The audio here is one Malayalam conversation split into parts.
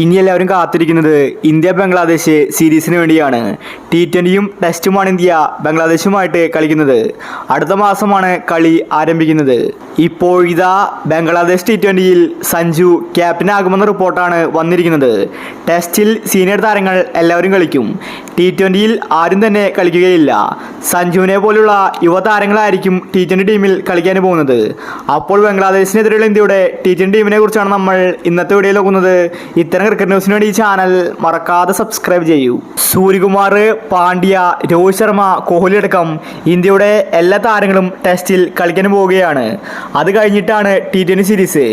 ഇനി എല്ലാവരും കാത്തിരിക്കുന്നത് ഇന്ത്യ ബംഗ്ലാദേശ് സീരീസിന് വേണ്ടിയാണ്. T20യും ടെസ്റ്റുമാണ് ഇന്ത്യ ബംഗ്ലാദേശുമായിട്ട് കളിക്കുന്നത്. അടുത്ത മാസമാണ് കളി ആരംഭിക്കുന്നത്. ഇപ്പോഴിതാ ബംഗ്ലാദേശ് T20യിൽ സഞ്ജു ക്യാപ്റ്റനാകുമെന്ന റിപ്പോർട്ടാണ് വന്നിരിക്കുന്നത്. ടെസ്റ്റിൽ സീനിയർ താരങ്ങൾ എല്ലാവരും കളിക്കും. T20യിൽ ആരും തന്നെ കളിക്കുകയില്ല. സഞ്ജുവിനെ പോലുള്ള യുവതാരങ്ങളായിരിക്കും T20 ടീമിൽ കളിക്കാൻ പോകുന്നത്. അപ്പോൾ ബംഗ്ലാദേശിനെതിരെയുള്ള ഇന്ത്യയുടെ T20 ടീമിനെ കുറിച്ചാണ് നമ്മൾ ഇന്നത്തെ വീഡിയോയിൽ നോക്കുന്നത്. ഇത്തരം ക്രിക്കറ്റ് ന്യൂസിന് വേണ്ടി ഈ ചാനൽ മറക്കാതെ സബ്സ്ക്രൈബ് ചെയ്യൂ. സൂര്യകുമാർ, പാണ്ഡ്യ, രോഹിത് ശർമ്മ, കോഹ്ലി അടക്കം ഇന്ത്യയുടെ എല്ലാ താരങ്ങളും ടെസ്റ്റിൽ കളിക്കാൻ പോവുകയാണ്. അത് കഴിഞ്ഞിട്ടാണ് T20 സീരീസ്.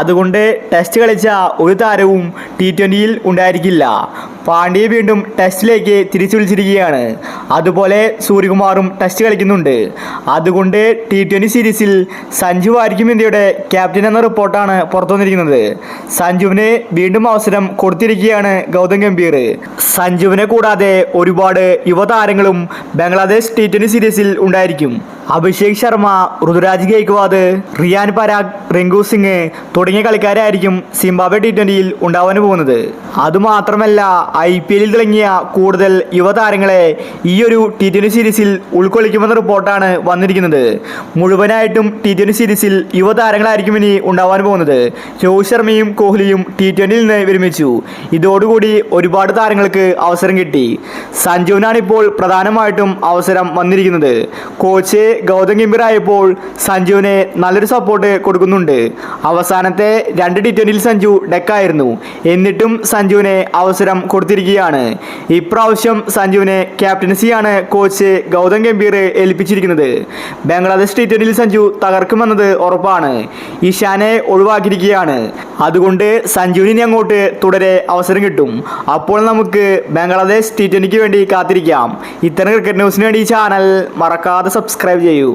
അതുകൊണ്ട് ടെസ്റ്റ് കളിച്ച ഒരു താരവും T20യിൽ ഉണ്ടായിരിക്കില്ല. പാണ്ഡ്യയെ വീണ്ടും ടെസ്റ്റിലേക്ക് തിരിച്ചു വിളിച്ചിരിക്കുകയാണ്. അതുപോലെ സൂര്യകുമാറും ടെസ്റ്റ് കളിക്കുന്നുണ്ട്. അതുകൊണ്ട് T20 സീരീസിൽ സഞ്ജു ആയിരിക്കും ഇന്ത്യയുടെ ക്യാപ്റ്റൻ എന്ന റിപ്പോർട്ടാണ് പുറത്തു വന്നിരിക്കുന്നത്. സഞ്ജുവിന് വീണ്ടും അവസരം കൊടുത്തിരിക്കുകയാണ് ഗൗതം ഗംഭീർ. സഞ്ജുവിനെ കൂടാതെ ഒരുപാട് യുവതാരങ്ങളും ബംഗ്ലാദേശ് T20 സീരീസിൽ ഉണ്ടായിരിക്കും. അഭിഷേക് ശർമ്മ, ഋതുരാജ് ഗെയ്ക്വാദ്, റിയാൻ പരാഗ്, റിങ്കു സിംഗ് തുടങ്ങിയ കളിക്കാരായിരിക്കും സിംബാബ്വെ T20യിൽ ഉണ്ടാവാൻ പോകുന്നത്. അതുമാത്രമല്ല IPLൽ തിളങ്ങിയ കൂടുതൽ യുവതാരങ്ങളെ ഈ ഒരു T20 സീരീസിൽ ഉൾക്കൊള്ളിക്കുമെന്ന റിപ്പോർട്ടാണ് വന്നിരിക്കുന്നത്. മുഴുവനായിട്ടും T20 സീരീസിൽ യുവതാരങ്ങളായിരിക്കും ഇനി ഉണ്ടാവാൻ പോകുന്നത്. രോഹിത് ശർമ്മയും കോഹ്ലിയും T20യിൽ നിന്ന് വിരമിച്ചു. ഇതോടുകൂടി ഒരുപാട് താരങ്ങൾക്ക് അവസരം കിട്ടി. സഞ്ജുവിനാണ് ഇപ്പോൾ പ്രധാനമായിട്ടും അവസരം വന്നിരിക്കുന്നത്. കോച്ച് ഗൗതം ഗംഭീർ ആയപ്പോൾ സഞ്ജുവിന് നല്ലൊരു സപ്പോർട്ട് കൊടുക്കുന്നുണ്ട്. അവസാനത്തെ 2 T20യിൽ സഞ്ജു ഡെക്കായിരുന്നു. എന്നിട്ടും സഞ്ജുവിന് അവസരം കൊടുത്തിരിക്കുകയാണ്. ഇപ്രാവശ്യം സഞ്ജുവിന് ക്യാപ്റ്റൻസിയാണ് കോച്ച് ഗൗതം ഗംഭീർ ഏൽപ്പിച്ചിരിക്കുന്നത്. ബംഗ്ലാദേശ് T20യിൽ സഞ്ജു തകർക്കുമെന്നത് ഉറപ്പാണ്. ഇഷാനെ ഒഴിവാക്കിയിരിക്കുകയാണ്. അതുകൊണ്ട് സഞ്ജുവിന് അങ്ങോട്ട് തുടരെ അവസരം കിട്ടും. അപ്പോൾ നമുക്ക് ബംഗ്ലാദേശ് T20ക്ക് വേണ്ടി കാത്തിരിക്കാം. ഇത്തരം ക്രിക്കറ്റ് ന്യൂസിന് വേണ്ടി ഈ ചാനൽ മറക്കാതെ സബ്സ്ക്രൈബ് ചെയ്യൂ.